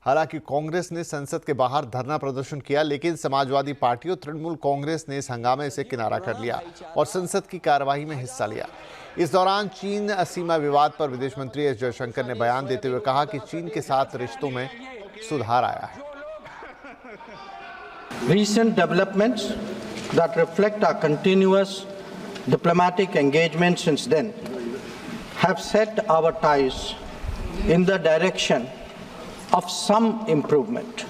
हालांकि कांग्रेस ने संसद के बाहर धरना प्रदर्शन किया, लेकिन समाजवादी पार्टी और तृणमूल कांग्रेस ने इस हंगामे से किनारा कर लिया और संसद की कार्यवाही में हिस्सा लिया। इस दौरान चीन सीमा विवाद पर विदेश मंत्री एस जयशंकर ने बयान देते हुए कहा कि चीन के साथ रिश्तों में सुधार आया है। Recent developments that reflect our continuous diplomatic engagement since then have set our ties in the direction of some improvement.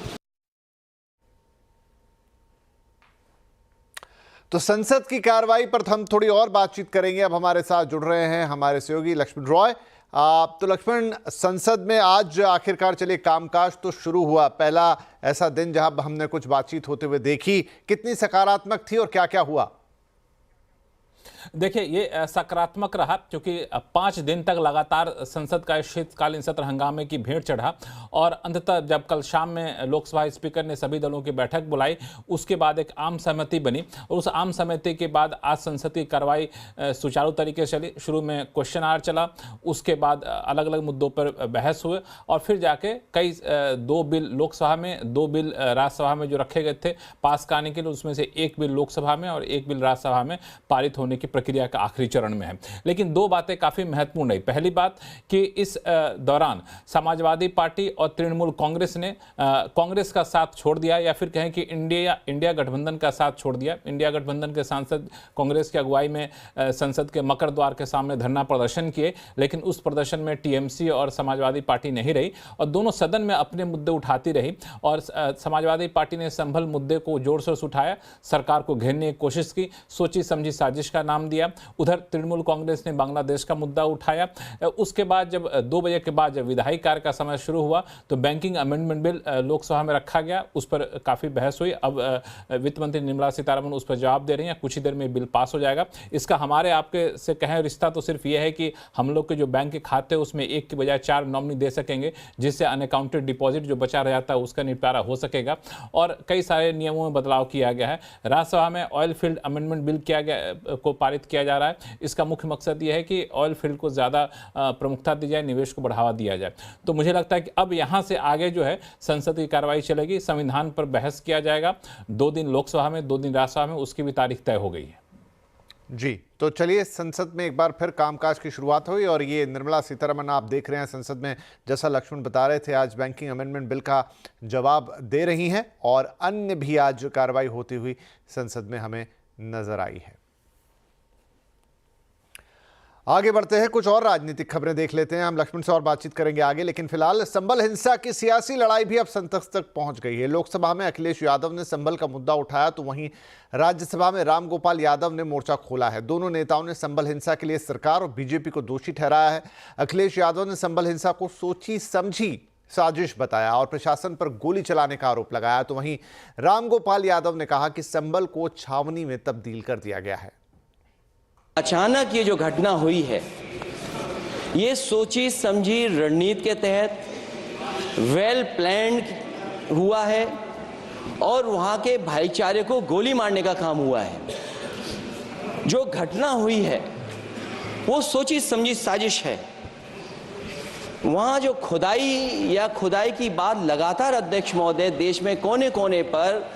तो संसद की कार्रवाई पर हम थोड़ी और बातचीत करेंगे। अब हमारे साथ जुड़ रहे हैं हमारे सहयोगी लक्ष्मण रॉय। तो लक्ष्मण, संसद में आज आखिरकार चलिए कामकाज तो शुरू हुआ, पहला ऐसा दिन जहां हमने कुछ बातचीत होते हुए देखी, कितनी सकारात्मक थी और क्या क्या हुआ? देखिए, ये सकारात्मक रहा क्योंकि 5 दिन तक लगातार संसद का शीतकालीन सत्र हंगामे की भेंट चढ़ा और अंततः जब कल शाम में लोकसभा स्पीकर ने सभी दलों की बैठक बुलाई, उसके बाद एक आम सहमति बनी और उस आम सहमति के बाद आज संसद की कार्रवाई सुचारू तरीके से चली। शुरू में क्वेश्चन आवर चला, उसके बाद अलग अलग मुद्दों पर बहस हुए और फिर जाके कई 2 बिल लोकसभा में, 2 बिल राज्यसभा में जो रखे गए थे पास कराने के लिए, उसमें से 1 बिल लोकसभा में और 1 बिल राज्यसभा में पारित होने की प्रक्रिया का आखिरी चरण में है। लेकिन 2 बातें काफी महत्वपूर्ण रही। पहली बात कि इस दौरान समाजवादी पार्टी और तृणमूल कांग्रेस ने कांग्रेस का साथ छोड़ दिया, या फिर कहें कि इंडिया गठबंधन का साथ छोड़ दिया। इंडिया गठबंधन के सांसद कांग्रेस की अगुवाई में संसद के मकर द्वार के सामने धरना प्रदर्शन किए, लेकिन उस प्रदर्शन में टीएमसी और समाजवादी पार्टी नहीं रही और दोनों सदन में अपने मुद्दे उठाती रही और समाजवादी पार्टी ने संभल मुद्दे को जोर शोर से उठाया, सरकार को घेरने की कोशिश की, सोची समझी साजिश का नाम दिया। उधर तृणमूल कांग्रेस ने बांग्लादेश का मुद्दा उठाया। उसके बाद जब 2 बजे के बाद जब विधायी कार्य का समय शुरू हुआ तो बैंकिंग अमेंडमेंट बिल लोकसभा में रखा गया, उस पर काफी बहस हुई। अब वित्त मंत्री निर्मला सीतारमण उस पर जवाब दे रही हैं, कुछ ही देर में बिल पास हो जाएगा। इसका हमारे आपके से कहें रिश्ता तो सिर्फ यह है कि हम लोग के जो बैंक के खाते हैं उसमें 1 के बजाय 4 नॉमिनी दे सकेंगे, जिससे अनअकाउंटेड डिपॉजिट जो बचा रह जाता है उसका निपटारा हो सकेगा और कई सारे नियमों में बदलाव किया गया है। राज्यसभा में ऑयल फील्ड अमेंडमेंट बिल को पारित किया जा रहा है। इसका मुख्य मकसद यह है कि ऑयल फील्ड को ज़्यादा प्रमुखता दी जाए, निवेश को बढ़ावा दिया जाए। तो मुझे लगता है कि अब यहाँ से आगे जो है संसद की कार्रवाई चलेगी, संविधान पर बहस किया जाएगा। 2 दिन लोकसभा में, 2 दिन राज्यसभा में, उसकी भी तारीख तय हो गई है। जी, तो चलिए संसद में एक बार फिर कामकाज की शुरुआत हुई और ये निर्मला सीतारमण आप देख रहे हैं संसद में, जैसा लक्ष्मण बता रहे थे, आज बैंकिंग अमेंडमेंट बिल का जवाब दे रही हैं और अन्य भी आज कार्रवाई होती हुई संसद में हमें नजर आई है। आगे बढ़ते हैं, कुछ और राजनीतिक खबरें देख लेते हैं। हम लक्ष्मण से और बातचीत करेंगे आगे, लेकिन फिलहाल संभल हिंसा की सियासी लड़ाई भी अब संसद तक पहुंच गई है। लोकसभा में अखिलेश यादव ने संभल का मुद्दा उठाया तो वहीं राज्यसभा में रामगोपाल यादव ने मोर्चा खोला है। दोनों नेताओं ने संभल हिंसा के लिए सरकार और बीजेपी को दोषी ठहराया है। अखिलेश यादव ने संभल हिंसा को सोची समझी साजिश बताया और प्रशासन पर गोली चलाने का आरोप लगाया, तो वहीं रामगोपाल यादव ने कहा कि संभल को छावनी में तब्दील कर दिया गया है। अचानक ये जो घटना हुई है, ये सोची समझी रणनीति के तहत वेल प्लान्ड हुआ है और वहां के भाईचारे को गोली मारने का काम हुआ है। जो घटना हुई है वो सोची समझी साजिश है। वहां जो खुदाई की बात लगातार अध्यक्ष महोदय देश में कोने कोने पर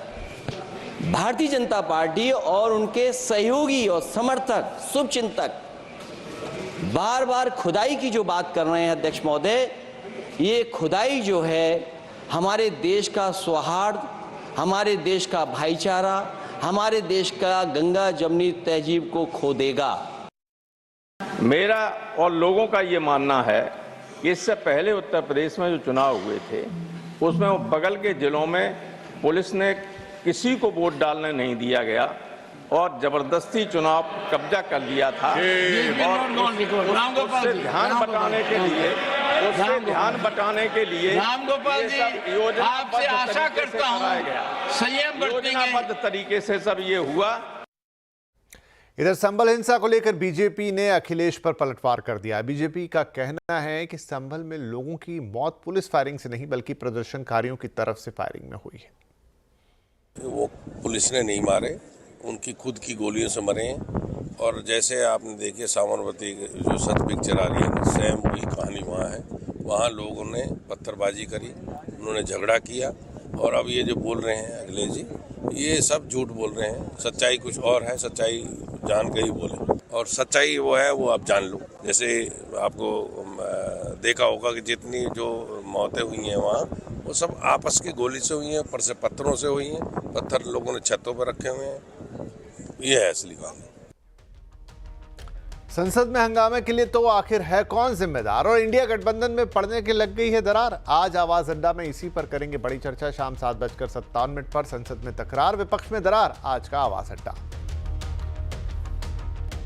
भारतीय जनता पार्टी और उनके सहयोगी और समर्थक शुभचिंतक बार बार खुदाई की जो बात कर रहे हैं अध्यक्ष महोदय, ये खुदाई जो है हमारे देश का सौहार्द, हमारे देश का भाईचारा, हमारे देश का गंगा जमनी तहजीब को खो देगा। मेरा और लोगों का ये मानना है कि इससे पहले उत्तर प्रदेश में जो चुनाव हुए थे उसमें वो बगल के जिलों में पुलिस ने किसी को वोट डालने नहीं दिया गया और जबरदस्ती चुनाव कब्जा कर लिया था और उससे ध्यान बटाने के लिए रामगोपाल जी, आपसे आशा करता हूं संयम बरतेंगे। योजनाबद्ध तरीके से सब ये हुआ। इधर संभल हिंसा को लेकर बीजेपी ने अखिलेश पर पलटवार कर दिया। बीजेपी का कहना है कि संभल में लोगों की मौत पुलिस फायरिंग से नहीं बल्कि प्रदर्शनकारियों की तरफ से फायरिंग में हुई है। वो पुलिस ने नहीं मारे, उनकी खुद की गोलियों से मरे हैं। और जैसे आपने देखिए साबरमती जो सच पिक्चर आ रही है, सेम वही कहानी वहाँ है। वहाँ लोगों ने पत्थरबाजी करी, उन्होंने झगड़ा किया और अब ये जो बोल रहे हैं अखिलेश जी, ये सब झूठ बोल रहे हैं। सच्चाई कुछ और है, सच्चाई जान के ही बोले और सच्चाई वो है वो आप जान लो। जैसे आपको देखा होगा कि जितनी जो मौतें हुई हैं वहाँ, वो सब आपस की गोली से हुई हैं, ऊपर से पत्थरों से हुई हैं, पत्थर लोगों ने छतों पर रखे हुए हैं। ये है असली कहानी। संसद में हंगामे के लिए तो आखिर है कौन जिम्मेदार और इंडिया गठबंधन में पड़ने के लग गई है दरार। आज आवाज अड्डा में इसी पर करेंगे बड़ी चर्चा। शाम 7:57 पर संसद में तकरार, विपक्ष में दरार, आज का आवाज अड्डा।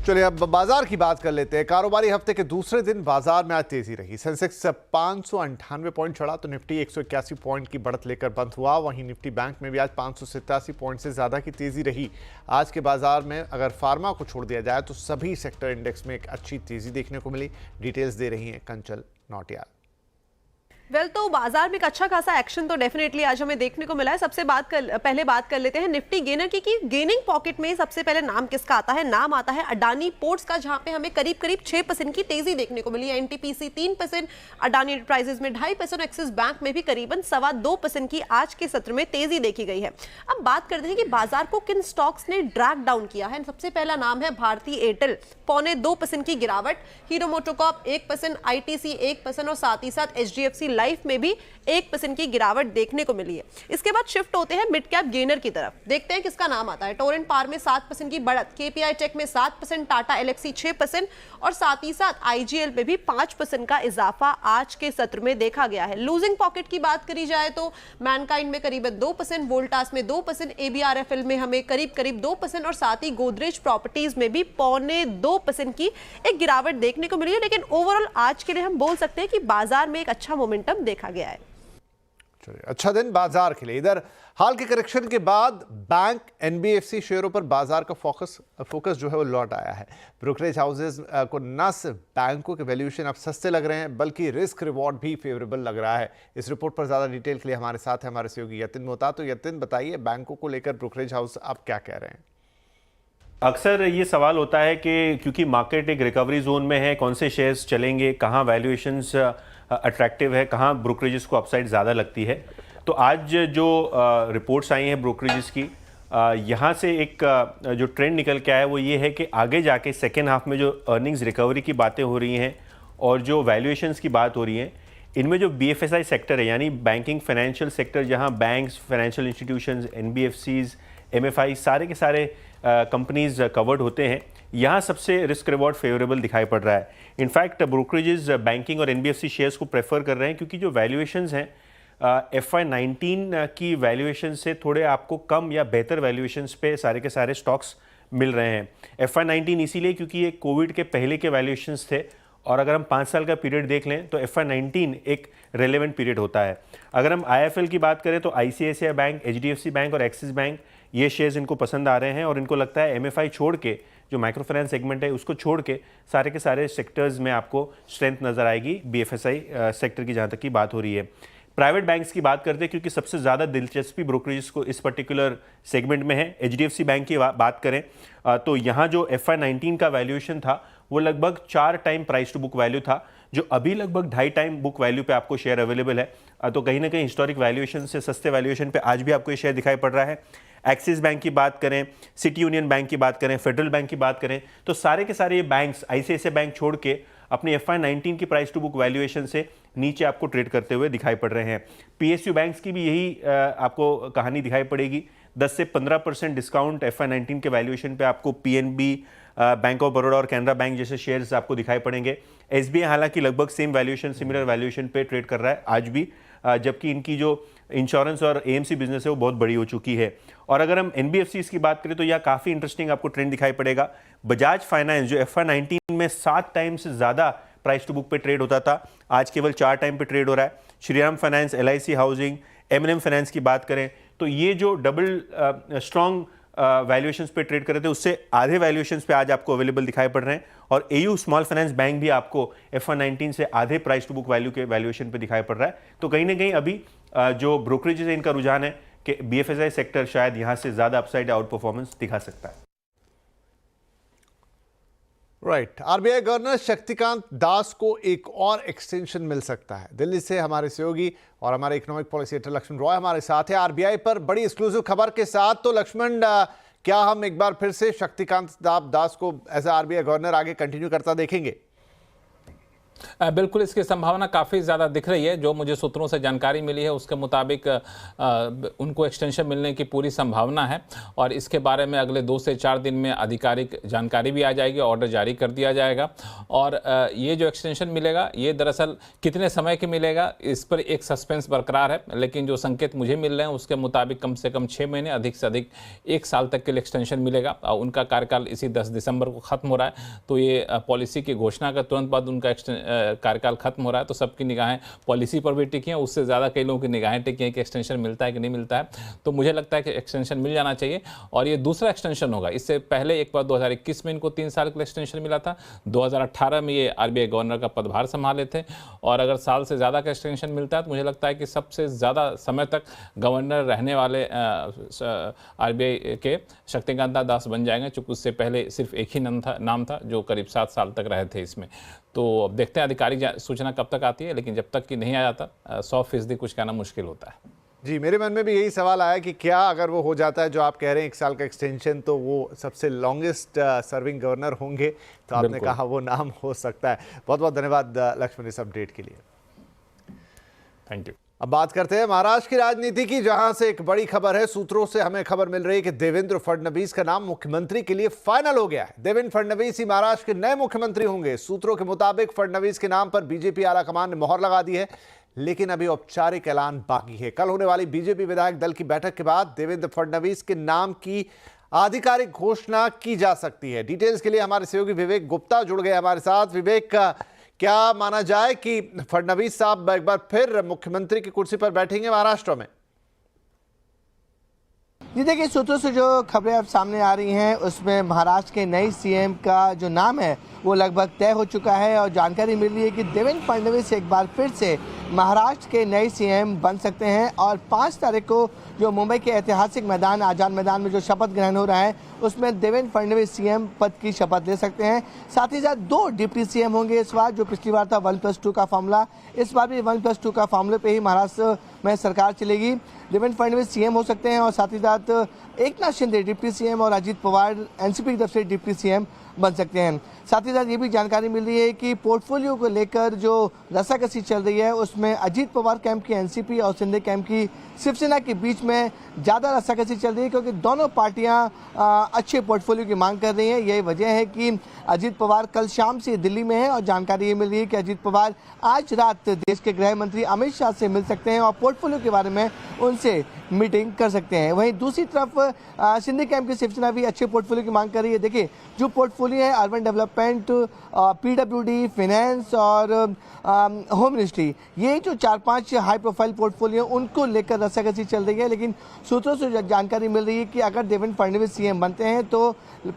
चलिए अब बाजार की बात कर लेते हैं। कारोबारी हफ्ते के दूसरे दिन बाजार में आज तेजी रही। सेंसेक्स 598 पॉइंट चढ़ा तो निफ्टी 181 पॉइंट की बढ़त लेकर बंद हुआ। वहीं निफ्टी बैंक में भी आज 587 पॉइंट से ज्यादा की तेजी रही। आज के बाजार में अगर फार्मा को छोड़ दिया जाए तो सभी सेक्टर इंडेक्स में एक अच्छी तेजी देखने को मिली। डिटेल्स दे रही हैं कंचल नौटियाल। तो बाजार में एक अच्छा खासा एक्शन तो डेफिनेटली आज हमें देखने को मिला है। पहले बात कर लेते हैं निफ्टी गेनर की कि गेनिंग पॉकेट में सबसे पहले नाम किसका आता है। नाम आता है अडानी पोर्ट्स का, जहां पे हमें करीब 6% की तेजी देखने को मिली है। एनटीपीसी 3%, अडानी एंटरप्राइजेज में 2.5%, एक्सिस बैंक में भी करीबन 2.25% की आज के सत्र में तेजी देखी गई है। अब बात करते हैं कि बाजार को किन स्टॉक्स ने ड्रैग डाउन किया है। सबसे पहला नाम है भारती एयरटेल, 0.25% की गिरावट। हीरो मोटोकॉर्प 1%, आईटीसी 1% और साथ ही साथ एचडीएफसी लाइफ में भी 1% की गिरावट देखने को मिली है। इसके बाद शिफ्ट होते हैं मिड कैप गेनर की तरफ। देखते हैं किसका नाम आता है। टोरेंट पावर में 7% की बढ़त, केपीआई टेक में 7%, टाटा एलेक्सी 6% और साथ ही साथ आईजीएल पे भी 5% का इजाफा आज के सत्र में देखा गया है। लूजिंग पॉकेट की बात करी जाए तो मैनकाइंड में करीबन 2%, वोल्टास में 2%, एबीआरएफएल में हमें करीब 2% और साथ ही गोदरेज प्रॉपर्टीज में भी 0.25% की एक गिरावट देखने को मिली है। लेकिन ओवरऑल आज के लिए हम बोल सकते हैं कि बाजार में एक अच्छा मोमेंटम देखा गया है। चलिए अच्छा दिन बाजार के लिए। इधर हाल के करेक्शन के बाद बैंक एनबीएफसी शेयरों पर बाजार का फोकस जो है वो लौट आया है। ब्रोकरेज हाउसेज को न सिर्फ बैंकों के वैल्यूएशन अब सस्ते लग रहे हैं बल्कि रिस्क रिवॉर्ड भी फेवरेबल लग रहा है। इस रिपोर्ट पर ज़्यादा डिटेल के लिए हमारे साथ है हमारे सहयोगी यतिन मोहता। तो यतिन बताइए, बैंकों को लेकर ब्रोकरेज हाउस आप क्या कह रहे हैं? अक्सर ये सवाल होता है कि क्योंकि मार्केट एक रिकवरी जोन में है, कौन से शेयर्स चलेंगे, कहाँ वैल्यूएशंस अट्रैक्टिव है, कहाँ ब्रोकरेजेस को अपसाइड ज़्यादा लगती है। तो आज जो रिपोर्ट्स आई हैं ब्रोकरेजेस की, यहाँ से एक जो ट्रेंड निकल के आया है वो ये है कि आगे जाके सेकेंड हाफ में जो अर्निंग्स रिकवरी की बातें हो रही हैं और जो वैल्यूएशंस की बात हो रही हैं, इनमें जो बीएफएसआई सेक्टर है यानी बैंकिंग फाइनेंशियल सेक्टर, जहाँ banks, financial institutions, NBFCs, MFI सारे के सारे कंपनीज कवर्ड होते हैं, यहाँ सबसे रिस्क रिवॉर्ड फेवरेबल दिखाई पड़ रहा है। इनफैक्ट ब्रोकरेजेस बैंकिंग और एनबीएफसी शेयर्स को प्रेफर कर रहे हैं क्योंकि जो वैल्यूएशंस हैं FY19 की वैल्यूएशन से थोड़े आपको कम या बेहतर वैल्यूएशंस पे सारे के सारे स्टॉक्स मिल रहे हैं। FY19 इसीलिए क्योंकि ये कोविड के पहले के वैल्यूएशंस थे और अगर हम 5 साल का पीरियड देख लें तो FY19 एक रेलेवेंट पीरियड होता है। अगर हम IIFL की बात करें तो ICICI बैंक, HDFC बैंक और एक्सिस बैंक, ये शेयर्स इनको पसंद आ रहे हैं और इनको लगता है MFI छोड़ के, जो माइक्रो फाइनेंस सेगमेंट है उसको छोड़ के सारे के सारे सेक्टर्स में आपको स्ट्रेंथ नज़र आएगी BFSI सेक्टर की, जहाँ तक की बात हो रही है। प्राइवेट बैंक्स की बात करते हैं क्योंकि सबसे ज़्यादा दिलचस्पी ब्रोकरेज को इस पर्टिकुलर सेगमेंट में है। HDFC बैंक की बात करें तो यहाँ जो FY19 का वैल्यूएशन था वो लगभग 4 time price to book value था, जो अभी लगभग 2.5 टाइम बुक वैल्यू पे आपको शेयर अवेलेबल है। तो कहीं ना कहीं हिस्टोरिक वैल्यूएशन से सस्ते वैल्यूएशन पे आज भी आपको ये शेयर दिखाई पड़ रहा है। एक्सिस बैंक की बात करें, सिटी यूनियन बैंक की बात करें, फेडरल बैंक की बात करें, तो सारे के सारे ये बैंक्स ICICI बैंक छोड़ के अपनी FY19 की प्राइस टू बुक वैल्यूएशन से नीचे आपको ट्रेड करते हुए दिखाई पड़ रहे हैं। PSU बैंक्स की भी यही आपको कहानी दिखाई पड़ेगी। 10 से 15% डिस्काउंट FY19 के वैल्यूएशन पे आपको PNB, बैंक ऑफ बड़ौदा और कैनरा बैंक जैसे शेयर्स आपको दिखाई पड़ेंगे। SBI हालांकि लगभग सेम वैल्यूएशन, सिमिलर वैल्यूएशन पे ट्रेड कर रहा है आज भी, जबकि इनकी जो इंश्योरेंस और AMC बिजनेस है वो बहुत बड़ी हो चुकी है। और अगर हम NBFCs की बात करें तो यह काफ़ी इंटरेस्टिंग आपको ट्रेंड दिखाई पड़ेगा। बजाज फाइनेंस जो FY19 में 7 टाइम से ज़्यादा प्राइस टू बुक पे ट्रेड होता था, आज केवल 4 टाइम पे ट्रेड हो रहा है। Shriram finance, LIC housing, M&M finance की बात करें तो ये जो डबल स्ट्रॉन्ग वैल्यूएशंस पे ट्रेड कर रहे थे उससे आधे वैल्यूएशंस पे आज आपको अवेलेबल दिखाई पड़ रहे हैं। और AU स्मॉल फाइनेंस बैंक भी आपको FY19 से आधे प्राइस टू बुक वैल्यू के वैल्यूएशन पे दिखाई पड़ रहा है। तो कहीं ना कहीं अभी जो ब्रोकरेजेस है इनका रुझान है कि BFSI सेक्टर शायद यहाँ से ज़्यादा अपसाइड आउट परफॉर्मेंस दिखा सकता है। Right. RBI governor Shaktikanta Das को एक और एक्सटेंशन मिल सकता है। दिल्ली से हमारे सहयोगी और हमारे economic policy editor Lakshman Roy हमारे साथ है आरबीआई पर बड़ी एक्सक्लूसिव खबर के साथ। तो लक्ष्मण, क्या हम एक बार फिर से शक्तिकांत दास को एज आरबीआई गवर्नर आगे कंटिन्यू करता देखेंगे? बिल्कुल, इसकी संभावना काफ़ी ज़्यादा दिख रही है। जो मुझे सूत्रों से जानकारी मिली है उसके मुताबिक उनको एक्सटेंशन मिलने की पूरी संभावना है और इसके बारे में अगले 2 से 4 दिन में आधिकारिक जानकारी भी आ जाएगी, ऑर्डर जारी कर दिया जाएगा। और ये जो एक्सटेंशन मिलेगा ये दरअसल कितने समय के मिलेगा इस पर एक सस्पेंस बरकरार है, लेकिन जो संकेत मुझे मिल रहे हैं उसके मुताबिक कम से कम 6 महीने, अधिक से अधिक 1 साल तक के लिए एक्सटेंशन मिलेगा। उनका कार्यकाल इसी 10 दिसंबर को ख़त्म हो रहा है, तो ये पॉलिसी की घोषणा का तुरंत बाद उनका कार्यकाल खत्म हो रहा है। तो सबकी निगाहें पॉलिसी पर भी टिकी हैं, उससे ज़्यादा कई लोगों की निगाहें टिकी हैं कि एक्सटेंशन मिलता है कि नहीं मिलता है। तो मुझे लगता है कि एक्सटेंशन मिल जाना चाहिए और ये दूसरा एक्सटेंशन होगा। इससे पहले एक बार 2021 में इनको 3 साल के लिए एक्सटेंशन मिला था। 2018 में ये आरबीआई गवर्नर का पदभार संभाले थे और अगर साल से ज़्यादा का एक्सटेंशन मिलता है तो मुझे लगता है कि सबसे ज़्यादा समय तक गवर्नर रहने वाले आरबीआई के शक्तिकांत दास बन जाएंगे, चूँकि उससे पहले सिर्फ एक ही नाम था जो करीब 7 साल तक रहे थे इसमें। तो अब देखते हैं आधिकारिक सूचना कब तक आती है, लेकिन जब तक कि नहीं आ जाता 100% कुछ कहना मुश्किल होता है। जी, मेरे मन में भी यही सवाल आया कि क्या अगर वो हो जाता है जो आप कह रहे हैं 1 साल का एक्सटेंशन, तो वो सबसे लॉन्गेस्ट सर्विंग गवर्नर होंगे। तो आपने कहा वो नाम हो सकता है। बहुत बहुत धन्यवाद लक्ष्मण इस अपडेट के लिए। Thank you. अब बात करते हैं महाराष्ट्र की राजनीति की, जहां से एक बड़ी खबर है। सूत्रों से हमें खबर मिल रही है कि देवेंद्र फडणवीस का नाम मुख्यमंत्री के लिए फाइनल हो गया है। देवेंद्र फडणवीस ही महाराष्ट्र के नए मुख्यमंत्री होंगे। सूत्रों के मुताबिक फडणवीस के नाम पर बीजेपी आलाकमान ने मोहर लगा दी है, लेकिन अभी औपचारिक ऐलान बाकी है। कल होने वाली बीजेपी विधायक दल की बैठक के बाद देवेंद्र फडणवीस के नाम की आधिकारिक घोषणा की जा सकती है। डिटेल्स के लिए हमारे सहयोगी विवेक गुप्ता जुड़ गए हमारे साथ। विवेक, क्या माना जाए कि फडणवीस साहब एक बार फिर मुख्यमंत्री की कुर्सी पर बैठेंगे महाराष्ट्र में? जी देखिए, सूत्रों से जो खबरें अब सामने आ रही हैं उसमें महाराष्ट्र के नए सीएम का जो नाम है वो लगभग तय हो चुका है और जानकारी मिल रही है कि देवेंद्र फडणवीस एक बार फिर से महाराष्ट्र के नए सीएम बन सकते हैं और 5 तारीख को जो मुंबई के ऐतिहासिक मैदान आज़ाद मैदान में जो शपथ ग्रहण हो रहा है उसमें देवेंद्र फडणवीस सीएम पद की शपथ ले सकते हैं। साथ ही साथ 2 डिप्टी सीएम होंगे इस बार। जो पिछली बार था 1+2 का फॉर्मूला, इस बार भी 1+2 का फॉर्मूले पे ही महाराष्ट्र में सरकार चलेगी। देवेंद्र फडणवीस सीएम हो सकते हैं और साथ ही साथ एकनाथ शिंदे डिप्टी सीएम और अजीत पवार एनसीपी की तरफ से डिप्टी सीएम बन सकते हैं। साथ ही साथ ये भी जानकारी मिल रही है कि पोर्टफोलियो को लेकर जो रस्साकसी चल रही है उसमें अजीत पवार कैंप की एनसीपी और शिंदे कैंप की शिवसेना के बीच में ज़्यादा रस्साकसी चल रही है, क्योंकि दोनों पार्टियां अच्छे पोर्टफोलियो की मांग कर रही हैं। यही वजह है कि अजीत पवार कल शाम से दिल्ली में है और जानकारी ये मिल रही है कि अजीत पवार आज रात देश के गृह मंत्री अमित शाह से मिल सकते हैं और पोर्टफोलियो के बारे में उनसे मीटिंग कर सकते हैं। वहीं दूसरी तरफ शिंदे कैंप की शिवसेना भी अच्छे पोर्टफोलियो की मांग कर रही है। देखिए, जो पोर्टफोलियो है अर्बन डेवलपमेंट, पीडब्ल्यूडी, फाइनेंस और होम मिनिस्ट्री, ये जो 4-5 हाई प्रोफाइल पोर्टफोलियो उनको लेकर रस्साकसी चल रही है। लेकिन सूत्रों से जानकारी मिल रही है कि अगर देवेंद्र फडणवीस सीएम बनते हैं तो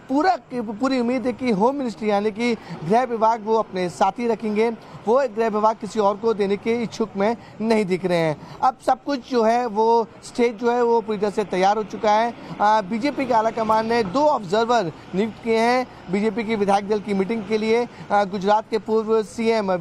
पूरी उम्मीद है कि होम मिनिस्ट्री यानी कि गृह विभाग वो अपने साथ ही रखेंगे। वो गृह विभाग किसी और को देने के इच्छुक में नहीं दिख रहे हैं। अब सब कुछ जो है वो स्टेज जो है वो पूरी तरह से तैयार हो चुका है। बीजेपी के आलाकमान ने 2 ऑब्जर्वर नियुक्त किए हैं बीजेपी की विधायक दल की मीटिंग के लिए। गुजरात के पूर्व सीएम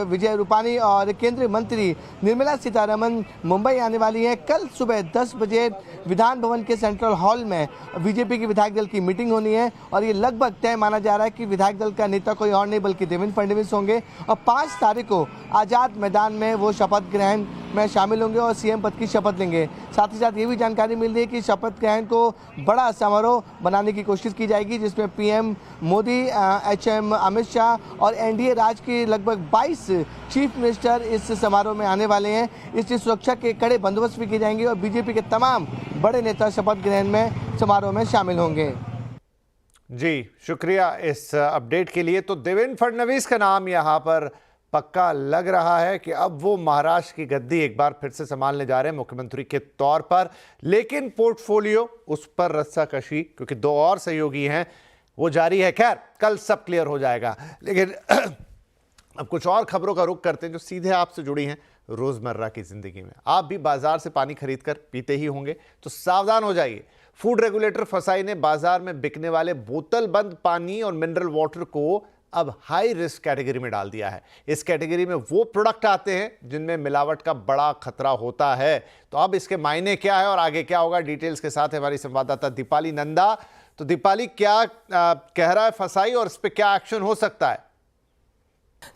विजय रूपानी और केंद्रीय मंत्री निर्मला सीतारमन मुंबई आने वाली हैं। कल सुबह 10 बजे विधान भवन के सेंट्रल हॉल में बीजेपी की विधायक दल की मीटिंग होनी है और ये लगभग तय माना जा रहा है कि विधायक दल का नेता कोई और नहीं बल्कि देवेंद्र फडणवीस होंगे और 5 तारीख को आज़ाद मैदान में वो शपथ ग्रहण में शामिल होंगे और सीएम पद की शपथ लेंगे। साथ ही साथ ये भी जानकारी मिल रही है कि शपथ ग्रहण को बड़ा समारोह बनाने की कोशिश की जाएगी, जिसमें पीएम मोदी, एचएम अमित शाह और एनडीए राज के लगभग 22 चीफ मिनिस्टर इस समारोह में आने वाले हैं। इसलिए सुरक्षा के कड़े बंदोबस्त भी किए जाएंगे और बीजेपी के तमाम बड़े नेता शपथ ग्रहण में समारोह में शामिल होंगे। जी, शुक्रिया इस अपडेट के लिए। तो देवेंद्र फडणवीस का नाम यहाँ पर पक्का लग रहा है कि अब वो महाराष्ट्र की गद्दी एक बार फिर से संभालने जा रहे हैं मुख्यमंत्री के तौर पर। लेकिन पोर्टफोलियो उस पर रस्साकशी, क्योंकि 2 और सहयोगी हैं, वो जारी है। खैर, कल सब क्लियर हो जाएगा। लेकिन अब कुछ और खबरों का रुख करते हैं जो सीधे आपसे जुड़ी हैं। रोजमर्रा की जिंदगी में। आप भी बाजार से पानी खरीदकर पीते ही होंगे, तो सावधान हो जाइए। फूड रेगुलेटर फसाई ने बाजार में बिकने वाले बोतल बंद पानी और मिनरल वाटर को अब हाई रिस्क कैटेगरी में डाल दिया है। इस कैटेगरी में वो प्रोडक्ट आते हैं जिनमें मिलावट का बड़ा खतरा होता है। तो अब इसके मायने क्या है और आगे क्या होगा, डिटेल्स के साथ हमारी संवाददाता दीपाली नंदा। तो दीपाली, क्या कह रहा है फसाई और इस पे क्या एक्शन हो सकता है?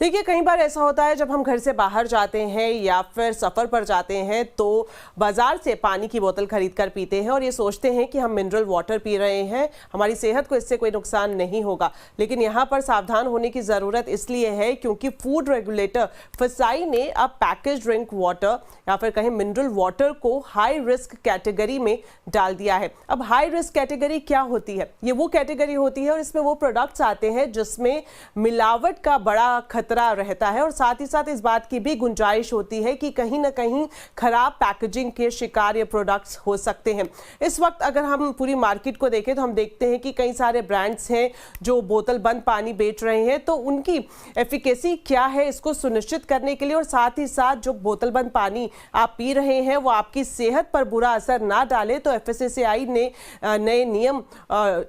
देखिए, कई बार ऐसा होता है जब हम घर से बाहर जाते हैं या फिर सफ़र पर जाते हैं तो बाज़ार से पानी की बोतल खरीद कर पीते हैं और ये सोचते हैं कि हम मिनरल वाटर पी रहे हैं, हमारी सेहत को इससे कोई नुकसान नहीं होगा। लेकिन यहाँ पर सावधान होने की ज़रूरत इसलिए है क्योंकि फूड रेगुलेटर फसाई ने अब पैकेज ड्रिंक वाटर या फिर कहें मिनरल वाटर को हाई रिस्क कैटेगरी में डाल दिया है। अब हाई रिस्क कैटेगरी क्या होती है? ये वो कैटेगरी होती है और इसमें वो प्रोडक्ट्स आते हैं जिसमें मिलावट का बड़ा खतरा रहता है और साथ ही साथ इस बात की भी गुंजाइश होती है कि कहीं ना कहीं खराब पैकेजिंग के शिकार ये प्रोडक्ट्स हो सकते हैं। इस वक्त अगर हम पूरी मार्केट को देखें तो हम देखते हैं कि कई सारे ब्रांड्स हैं जो बोतल बंद पानी बेच रहे हैं, तो उनकी एफिकेसी क्या है इसको सुनिश्चित करने के लिए और साथ ही साथ जो बोतल बंद पानी आप पी रहे हैं वो आपकी सेहत पर बुरा असर ना डाले, तो FSSAI ने नए नियम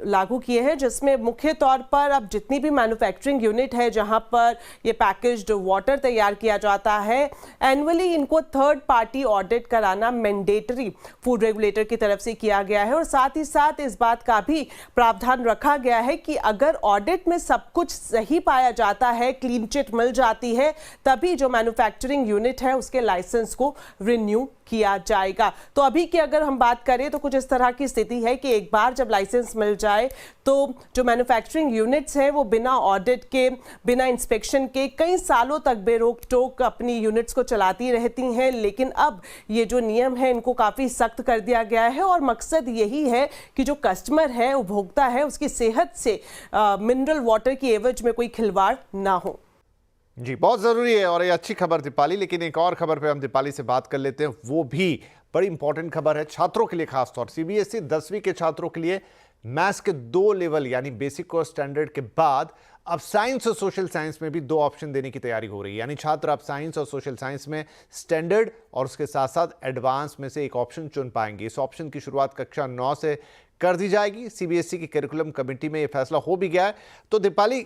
लागू किए हैं जिसमें मुख्य तौर पर अब जितनी भी मैन्युफैक्चरिंग यूनिट है जहां पर ये पैकेज्ड वाटर तैयार किया जाता है, एनुअली इनको थर्ड पार्टी ऑडिट कराना मैंडेटरी फूड रेगुलेटर की तरफ से किया गया है और साथ ही साथ इस बात का भी प्रावधान रखा गया है कि अगर ऑडिट में सब कुछ सही पाया जाता है, क्लीन चिट मिल जाती है, तभी जो मैन्युफैक्चरिंग यूनिट है उसके लाइसेंस को रिन्यू किया जाएगा। तो अभी की अगर हम बात करें तो कुछ इस तरह की स्थिति है कि एक बार जब लाइसेंस मिल जाए तो जो मैन्युफैक्चरिंग यूनिट्स हैं वो बिना ऑडिट के, बिना इंस्पेक्शन के कई सालों तक बेरोक टोक अपनी यूनिट्स को चलाती रहती हैं। लेकिन अब ये जो नियम है इनको काफ़ी सख्त कर दिया गया है और मकसद यही है कि जो कस्टमर है, उपभोक्ता है, उसकी सेहत से मिनरल वाटर की एवज में कोई खिलवाड़ ना हो। जी, बहुत ज़रूरी है और ये अच्छी खबर दीपाली। लेकिन एक और खबर पे हम दीपाली से बात कर लेते हैं, वो भी बड़ी इंपॉर्टेंट खबर है छात्रों के लिए, खासतौर CBSE 10वीं के छात्रों के लिए मैथ्स के 2 लेवल यानी बेसिक और स्टैंडर्ड के बाद अब साइंस और सोशल साइंस में भी 2 ऑप्शन देने की तैयारी हो रही है। यानी छात्र अब साइंस और सोशल साइंस में स्टैंडर्ड और उसके साथ साथ एडवांस में से एक ऑप्शन चुन पाएंगे। इस ऑप्शन की शुरुआत कक्षा 9 से कर दी जाएगी। CBSE की करिकुलम कमेटी में यह फैसला हो भी गया है। तो दीपाली,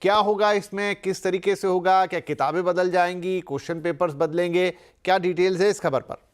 क्या होगा इसमें, किस तरीके से होगा, क्या किताबें बदल जाएंगी, क्वेश्चन पेपर्स बदलेंगे, क्या डिटेल्स है इस खबर पर?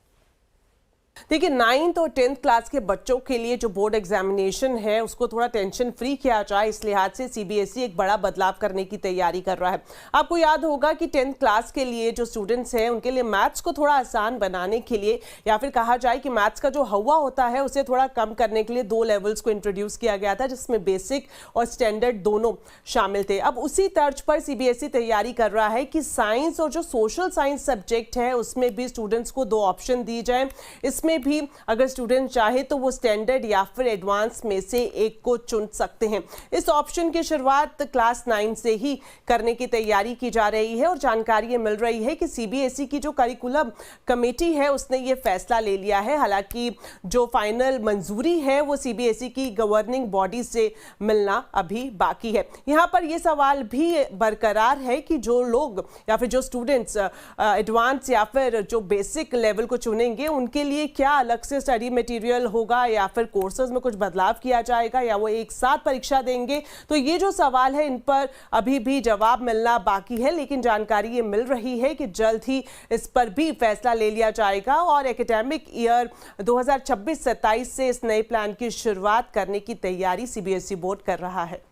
देखिए, 9th और 10th क्लास के बच्चों के लिए जो बोर्ड एग्जामिनेशन है उसको थोड़ा टेंशन फ्री किया जाए, इस लिहाज से CBSE एक बड़ा बदलाव करने की तैयारी कर रहा है। आपको याद होगा कि 10th क्लास के लिए जो स्टूडेंट्स हैं उनके लिए मैथ्स को थोड़ा आसान बनाने के लिए या फिर कहा जाए कि मैथ्स का जो हवा होता है उसे थोड़ा कम करने के लिए 2 लेवल्स को इंट्रोड्यूस किया गया था जिसमें बेसिक और स्टैंडर्ड दोनों शामिल थे। अब उसी तर्ज पर CBSE तैयारी कर रहा है कि साइंस और जो सोशल साइंस सब्जेक्ट है उसमें भी स्टूडेंट्स को 2 ऑप्शन दी जाए। इसमें भी अगर स्टूडेंट चाहे तो वो स्टैंडर्ड या फिर एडवांस में से एक को चुन सकते हैं। इस ऑप्शन की शुरुआत क्लास 9 से ही करने की तैयारी की जा रही है और जानकारी ये मिल रही है कि CBSE की जो करिकुलम कमेटी है उसने ये फैसला ले लिया है। हालांकि जो फाइनल मंजूरी है वो CBSE की गवर्निंग बॉडी से मिलना अभी बाकी है। यहाँ पर यह सवाल भी बरकरार है कि जो लोग या फिर जो स्टूडेंट्स एडवांस या फिर जो बेसिक लेवल को चुनेंगे उनके लिए क्या अलग से स्टडी मटेरियल होगा या फिर कोर्सेज में कुछ बदलाव किया जाएगा या वो एक साथ परीक्षा देंगे। तो ये जो सवाल है इन पर अभी भी जवाब मिलना बाकी है, लेकिन जानकारी ये मिल रही है कि जल्द ही इस पर भी फैसला ले लिया जाएगा और एकेडमिक ईयर 2026-27 से इस नए प्लान की शुरुआत करने की तैयारी CBSE बोर्ड कर रहा है।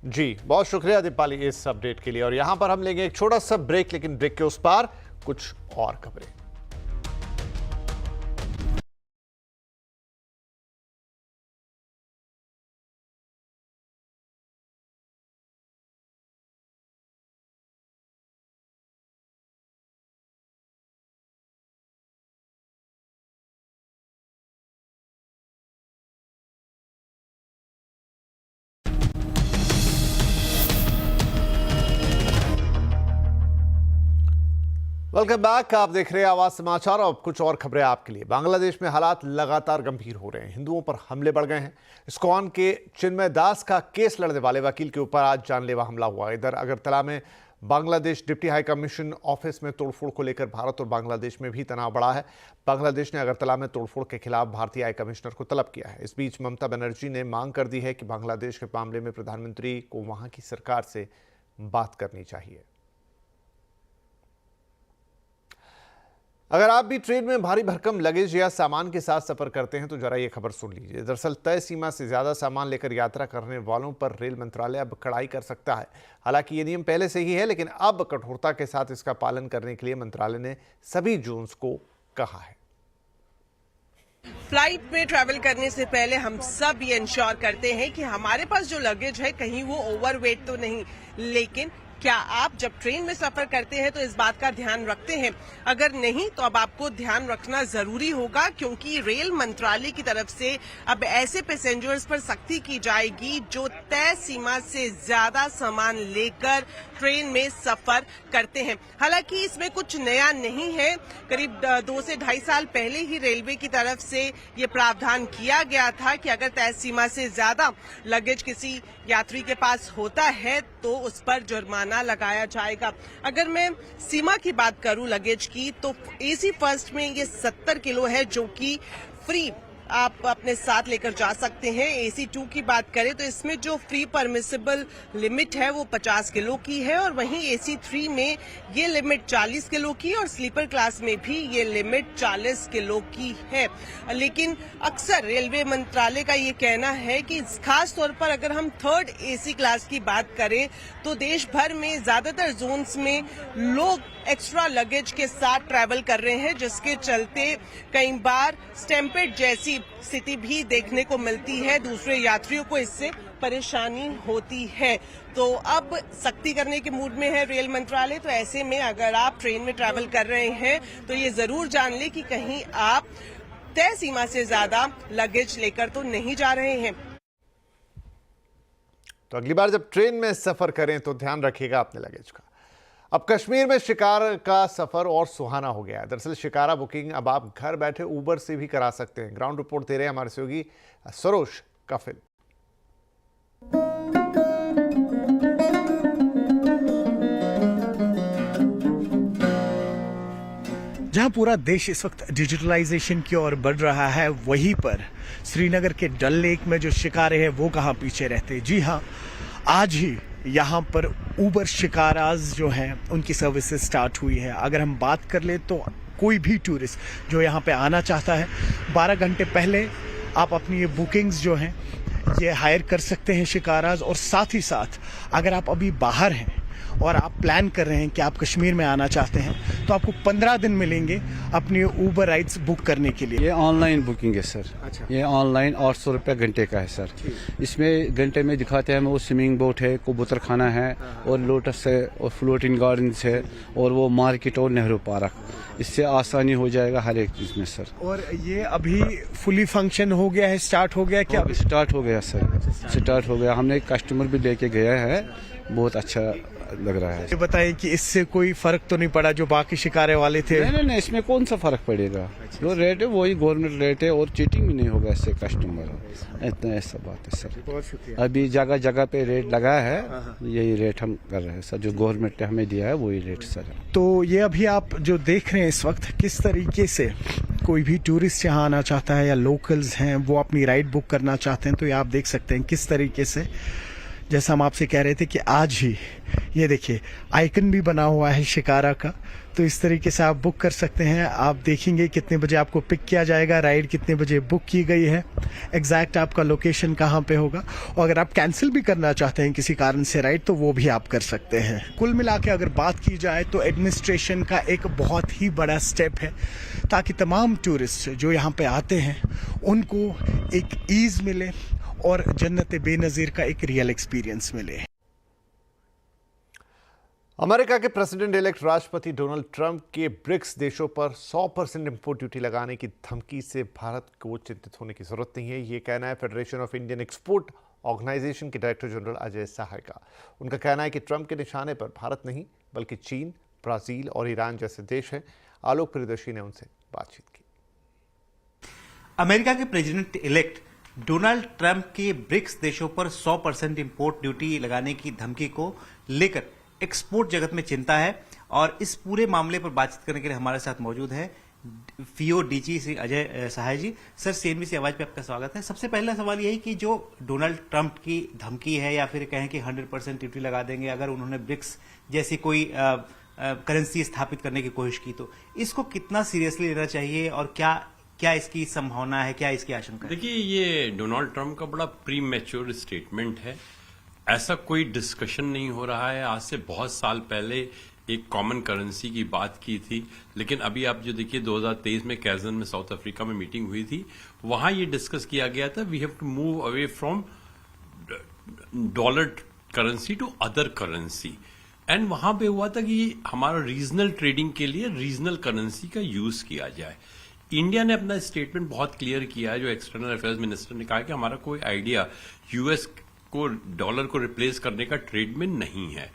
जी, बहुत शुक्रिया दीपाली इस अपडेट के लिए। और यहां पर हम लेंगे एक छोटा सा ब्रेक, लेकिन ब्रेक के उस पार कुछ और खबरें। वेलकम बैक, आप देख रहे हैं आवाज समाचार। और कुछ और खबरें आपके लिए। बांग्लादेश में हालात लगातार गंभीर हो रहे हैं। हिंदुओं पर हमले बढ़ गए हैं। इस्कॉन के चिन्मय दास का केस लड़ने वाले वकील के ऊपर आज जानलेवा हमला हुआ। इधर अगरतला में Bangladesh deputy high commission office में तोड़फोड़ को लेकर भारत और बांग्लादेश में भी तनाव बढ़ा है। बांग्लादेश ने अगरतला में तोड़फोड़ के खिलाफ भारतीय हाई कमिश्नर को तलब किया है। इस बीच ममता बनर्जी ने मांग कर दी है कि बांग्लादेश के मामले में प्रधानमंत्री को वहां की सरकार से बात करनी चाहिए। अगर आप भी ट्रेन में भारी भरकम लगेज या सामान के साथ सफर करते हैं तो जरा ये खबर सुन लीजिए। दरअसल तय सीमा से ज्यादा सामान लेकर यात्रा करने वालों पर रेल मंत्रालय अब कड़ाई कर सकता है। हालांकि ये नियम पहले से ही है, लेकिन अब कठोरता के साथ इसका पालन करने के लिए मंत्रालय ने सभी जोन्स को कहा है। फ्लाइट में ट्रैवल करने से पहले हम सब ये इंश्योर करते हैं कि हमारे पास जो लगेज है कहीं वो ओवरवेट तो नहीं, लेकिन क्या आप जब ट्रेन में सफर करते हैं तो इस बात का ध्यान रखते हैं? अगर नहीं तो अब आपको ध्यान रखना जरूरी होगा, क्योंकि रेल मंत्रालय की तरफ से अब ऐसे पैसेंजर्स पर सख्ती की जाएगी जो तय सीमा से ज्यादा सामान लेकर ट्रेन में सफर करते हैं। हालांकि इसमें कुछ नया नहीं है, करीब 2 से 2.5 साल पहले ही रेलवे की तरफ से ये प्रावधान किया गया था कि अगर तय सीमा से ज्यादा लगेज किसी यात्री के पास होता है तो उस पर जुर्माना लगाया जाएगा। अगर मैं सीमा की बात करूं लगेज की, तो एसी फर्स्ट में ये 70 किलो है जो कि फ्री आप अपने साथ लेकर जा सकते हैं। एसी 2 की बात करें तो इसमें जो फ्री परमिसिबल लिमिट है वो 50 किलो की है, और वहीं एसी 3 में ये लिमिट 40 किलो की और स्लीपर क्लास में भी ये लिमिट 40 किलो की है। लेकिन अक्सर रेलवे मंत्रालय का ये कहना है कि खास तौर पर अगर हम 3rd एसी क्लास की बात करें तो देश भर में ज्यादातर जोन्स में लोग एक्स्ट्रा लगेज के साथ ट्रैवल कर रहे हैं, जिसके चलते कई बार स्टैम्पेड जैसी स्थिति भी देखने को मिलती है। दूसरे यात्रियों को इससे परेशानी होती है। तो अब सख्ती करने के मूड में है रेल मंत्रालय। तो ऐसे में अगर आप ट्रेन में ट्रैवल कर रहे हैं तो ये जरूर जान लें कि कहीं आप तय सीमा से ज्यादा लगेज लेकर तो नहीं जा रहे हैं। तो अगली बार जब ट्रेन में सफर करें तो ध्यान रखिएगा अपने लगेज का। अब कश्मीर में शिकार का सफर और सुहाना हो गया है। दरअसल शिकारा बुकिंग अब आप घर बैठे उबर से भी करा सकते हैं। ग्राउंड रिपोर्ट दे रहे हैं हमारे सहयोगी सरोज कफिल। जहां पूरा देश इस वक्त डिजिटलाइजेशन की ओर बढ़ रहा है, वहीं पर श्रीनगर के डल लेक में जो शिकारे हैं वो कहां पीछे रहते। जी हां, आज ही यहाँ पर उबर शिकाराज जो हैं उनकी सर्विसेज स्टार्ट हुई है। अगर हम बात कर ले तो कोई भी टूरिस्ट जो यहाँ पे आना चाहता है 12 घंटे पहले आप अपनी ये बुकिंग्स जो हैं ये हायर कर सकते हैं शिकाराज। और साथ ही साथ अगर आप अभी बाहर हैं और आप प्लान कर रहे हैं कि आप कश्मीर में आना चाहते हैं तो आपको 15 दिन मिलेंगे अपनी उबर राइड्स बुक करने के लिए। ये ऑनलाइन बुकिंग है सर। अच्छा। ये ऑनलाइन 800 रुपये घंटे का है सर। इसमें घंटे में दिखाते हैं वो स्विमिंग बोट है, कबूतर खाना है और लोटस है और फ्लोटिंग गार्डन्स है और वो मार्केट और नेहरू पार्क। इससे आसानी हो जाएगा हर एक चीज़ में सर। और ये अभी फुली फंक्शन हो गया है, स्टार्ट हो गया क्या? स्टार्ट हो गया सर, स्टार्ट हो गया। हमने कस्टमर भी लेके गया है, बहुत अच्छा लग रहा है। ये बताइए कि इससे कोई फर्क तो नहीं पड़ा जो बाकी शिकारे वाले थे? नहीं, इसमें कौन सा फर्क पड़ेगा। जो रेट है वही गवर्नमेंट रेट है और चीटिंग भी नहीं होगा इससे कस्टमर। इतना ऐसा बात है सर। बहुत शुक्रिया। अभी जगह जगह पे रेट लगा है, यही रेट हम कर रहे हैं सर। जो गवर्नमेंट ने हमें दिया है वही रेट सर। तो ये अभी आप जो देख रहे हैं इस वक्त, किस तरीके से कोई भी टूरिस्ट यहाँ आना चाहता है या लोकल्स हैं वो अपनी राइड बुक करना चाहते हैं तो ये आप देख सकते हैं किस तरीके से, जैसा हम आपसे कह रहे थे कि आज ही ये देखिए आइकन भी बना हुआ है शिकारा का। तो इस तरीके से आप बुक कर सकते हैं। आप देखेंगे कितने बजे आपको पिक किया जाएगा, राइड कितने बजे बुक की गई है, एग्जैक्ट आपका लोकेशन कहाँ पे होगा। और अगर आप कैंसिल भी करना चाहते हैं किसी कारण से राइड तो वो भी आप कर सकते हैं। कुल मिला के अगर बात की जाए तो एडमिनिस्ट्रेशन का एक बहुत ही बड़ा स्टेप है ताकि तमाम टूरिस्ट जो यहाँ पे आते हैं उनको एक ईज़ मिले और जन्नत बेनज़ीर का एक रियल एक्सपीरियंस मिले। अमेरिका के प्रेसिडेंट इलेक्ट राष्ट्रपति डोनाल्ड ट्रंप के ब्रिक्स देशों पर 100% इंपोर्ट ड्यूटी लगाने की धमकी से भारत को चिंतित होने की जरूरत नहीं है। ये कहना है Federation of Indian Export Organisation के डायरेक्टर जनरल अजय सहाय का। उनका कहना है कि ट्रंप के निशाने पर भारत नहीं बल्कि चीन, ब्राजील और ईरान जैसे देश हैं। आलोक प्रियदर्शी ने उनसे बातचीत की। अमेरिका के प्रेसिडेंट इलेक्ट डोनाल्ड ट्रंप के ब्रिक्स देशों पर 100% इंपोर्ट ड्यूटी लगाने की धमकी को लेकर एक्सपोर्ट जगत में चिंता है। और इस पूरे मामले पर बातचीत करने के लिए हमारे साथ मौजूद है फीओ डीजी श्री अजय सहाय जी। सर, सीएनबीसी आवाज पे आपका स्वागत है। सबसे पहला सवाल यही कि जो डोनाल्ड ट्रंप की धमकी है या फिर कहें कि 100% ड्यूटी लगा देंगे अगर उन्होंने ब्रिक्स जैसी कोई करेंसी स्थापित करने की कोशिश की, तो इसको कितना सीरियसली लेना चाहिए और क्या क्या इसकी संभावना है, क्या इसकी आशंका है? देखिए, ये डोनाल्ड ट्रंप का बड़ा प्री मैच्योर स्टेटमेंट है। ऐसा कोई डिस्कशन नहीं हो रहा है। आज से बहुत साल पहले एक कॉमन करेंसी की बात की थी, लेकिन अभी आप जो देखिए 2023 में कैजन में साउथ अफ्रीका में मीटिंग हुई थी, वहां ये डिस्कस किया गया था we have to move away from dollar currency to other currency. And वहां पे हुआ था कि हमारा रीजनल ट्रेडिंग के लिए रीजनल करेंसी का यूज किया जाए। इंडिया ने अपना स्टेटमेंट बहुत क्लियर किया है। जो एक्सटर्नल अफेयर्स मिनिस्टर ने कहा कि हमारा कोई आइडिया यूएस को डॉलर को रिप्लेस करने का ट्रेड में नहीं है।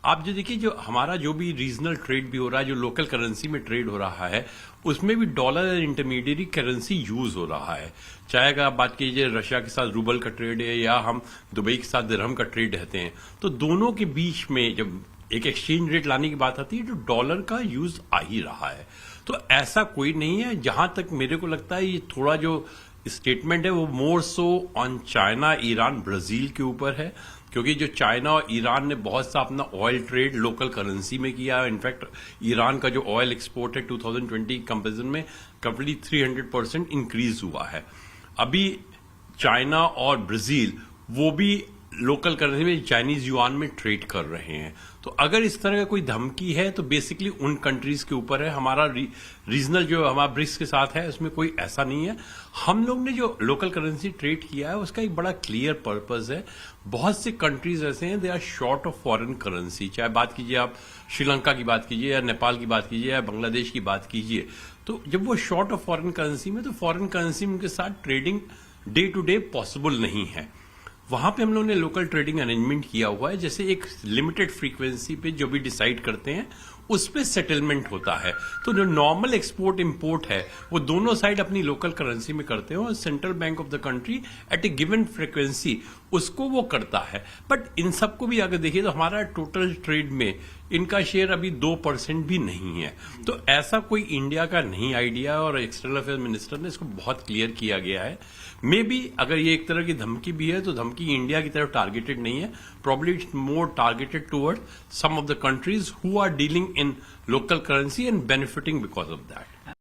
आप जो देखिए, जो हमारा जो भी रीजनल ट्रेड भी हो रहा है, जो लोकल करेंसी में ट्रेड हो रहा है, उसमें भी डॉलर इंटरमीडिएट करेंसी यूज हो रहा है। चाहे अगर आप बात कीजिए रशिया के साथ रूबल का ट्रेड है या हम दुबई के साथ दिरहम का ट्रेड रहते हैं, तो दोनों के बीच में जब एक एक्सचेंज रेट लाने की बात आती है, जो डॉलर का यूज आ ही रहा है। तो ऐसा कोई नहीं है। जहां तक मेरे को लगता है ये थोड़ा जो स्टेटमेंट है वो more so on China, Iran, Brazil के ऊपर है, क्योंकि जो चाइना और ईरान ने बहुत सा अपना ऑयल ट्रेड लोकल करेंसी में किया है। इनफैक्ट ईरान का जो ऑयल एक्सपोर्ट है 2020 कंपेरिजन में कंप्लीट 300% इंक्रीज हुआ है। अभी चाइना और ब्राजील वो भी लोकल करेंसी में चाइनीज युआन में ट्रेड कर रहे हैं। तो अगर इस तरह का कोई धमकी है तो बेसिकली उन कंट्रीज के ऊपर है। हमारा रीजनल जो हमारा ब्रिक्स के साथ है उसमें कोई ऐसा नहीं है। हम लोग ने जो लोकल करेंसी ट्रेड किया है उसका एक बड़ा क्लियर पर्पस है। बहुत से कंट्रीज ऐसे हैं they are short of foreign currency. चाहे बात कीजिए आप श्रीलंका की बात कीजिए या नेपाल की बात कीजिए या बांग्लादेश की बात कीजिए, तो जब वो शॉर्ट ऑफ फॉरेन करेंसी में, तो फॉरेन करेंसी में उनके साथ trading day to day possible नहीं है। वहां पे हम लोगों ने लोकल ट्रेडिंग अरेंजमेंट किया हुआ है, जैसे एक लिमिटेड फ्रीक्वेंसी पे जो भी डिसाइड करते हैं उस पे सेटलमेंट होता है। तो जो नॉर्मल एक्सपोर्ट इंपोर्ट है वो दोनों साइड अपनी लोकल करेंसी में करते हैं और central bank of the country at A given frequency उसको वो करता है। बट इन सबको भी अगर देखिए तो हमारा टोटल ट्रेड में इनका शेयर अभी 2% भी नहीं है। तो ऐसा कोई इंडिया का नहीं आइडिया और एक्सटर्नल अफेयर्स मिनिस्टर ने इसको बहुत क्लियर किया गया है। मे बी अगर ये एक तरह की धमकी भी है तो धमकी इंडिया की तरफ टारगेटेड नहीं है, probably it's more targeted toward some of the countries who are dealing in local currency and benefiting because of that.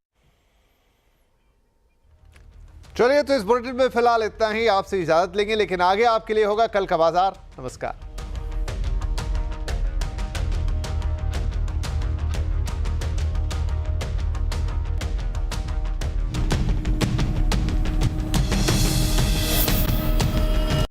चलिए, तो इस बुलेटिन में फिलहाल इतना ही। आपसे इजाजत लेंगे, लेकिन आगे आपके लिए होगा कल का बाजार। नमस्कार।